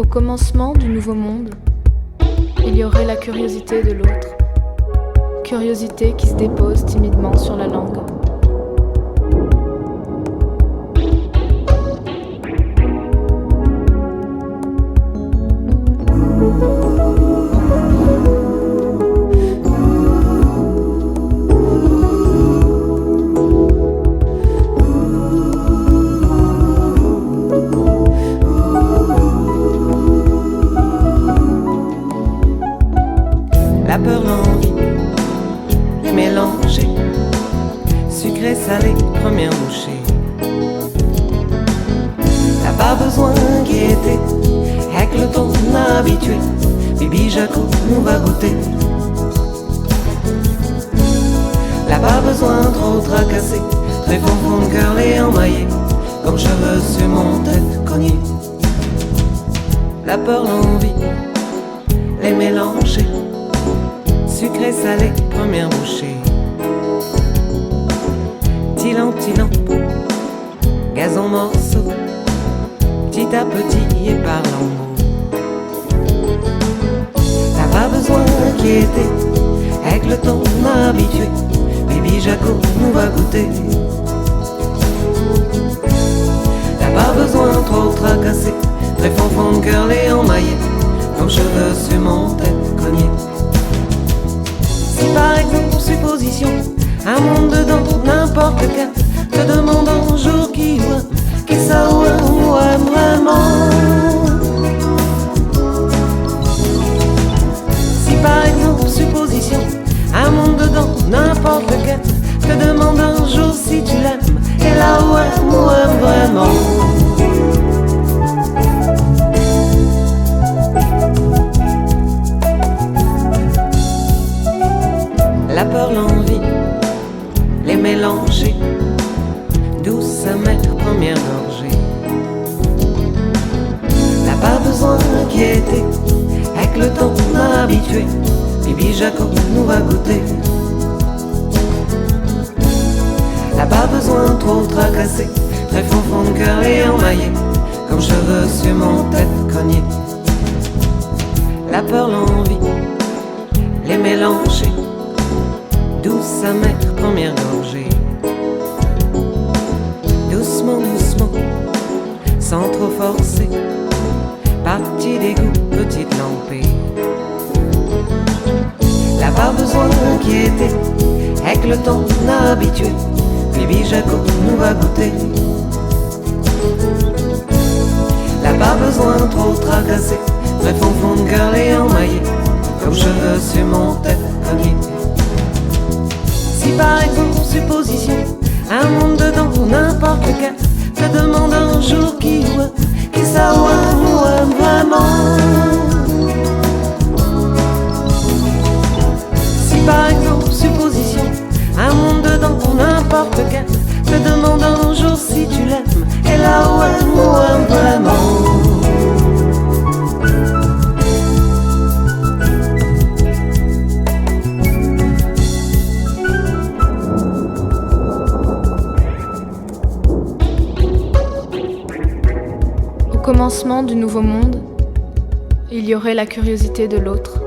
Au commencement du nouveau monde, il y aurait la curiosité de l'autre, curiosité qui se dépose timidement sur la langue. La peur, l'envie, les mélanger, sucré, salé, première bouchée. T'as pas besoin d'inquiéter, avec le ton habitué, Bibi Jaco nous va goûter. T'as pas besoin trop tracasser, très fond de cœur les emmaillés, comme cheveux sur mon tête cognée. La peur, l'envie, les mélanger, sucré, salé, première bouchée. Tilan, gazon morceau, petit à petit et par lambeau. T'as pas besoin d'inquiéter, avec le temps habitué, Bibi Jaco nous va goûter. T'as pas besoin trop tracasser, très fond de cœur les emmaillés, comme cheveux sur mon tête cognée. Si par exemple, supposition, un monde dedans, n'importe quel, te demande un jour qui ça ouais, vraiment. Si par exemple, supposition, un monde dedans, n'importe lequel, te demande un jour si tu l'aimes, et là ouais, vraiment. La peur, l'envie, les mélanger, douce, amère, première gorgée. T'as pas besoin d'inquiéter, avec le temps habitué, Bibi Jaco nous va goûter. T'as pas besoin trop tracasser, très fond de cœur et emmaillé, comme cheveux sur mon tête cognée. La peur, l'envie, les mélanger, douce, amère, première gorgée. Doucement, sans trop forcer, partie des goûts, petite lampée. T'as pas besoin d'inquiéter, avec le temps habitué, Bibi Jaco nous va goûter. T'as pas besoin trop tracasser, très fond de cœur les emmaillés, comme cheveux sur mon tête cognée. Si par exemple, supposition, un monde dedans, n'importe lequel, te demande un jour qui ça ouais, vraiment. Si par exemple, supposition, un monde dedans, n'importe lequel, te demande un jour si tu l'aimes, et là ouais, vraiment. Au commencement du nouveau monde, il y aurait la curiosité de l'autre,